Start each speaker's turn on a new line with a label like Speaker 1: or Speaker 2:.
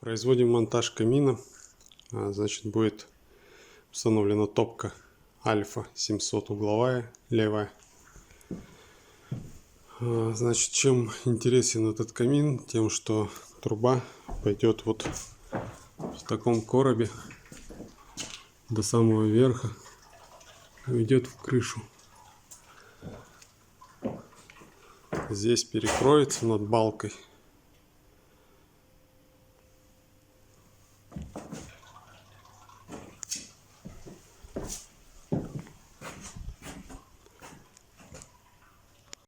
Speaker 1: Производим монтаж камина. Значит, будет установлена топка Альфа 700 угловая, левая. Значит, чем интересен этот камин? Тем, что труба пойдет вот в таком коробе до самого верха и уйдет в крышу. Здесь перекроется над балкой.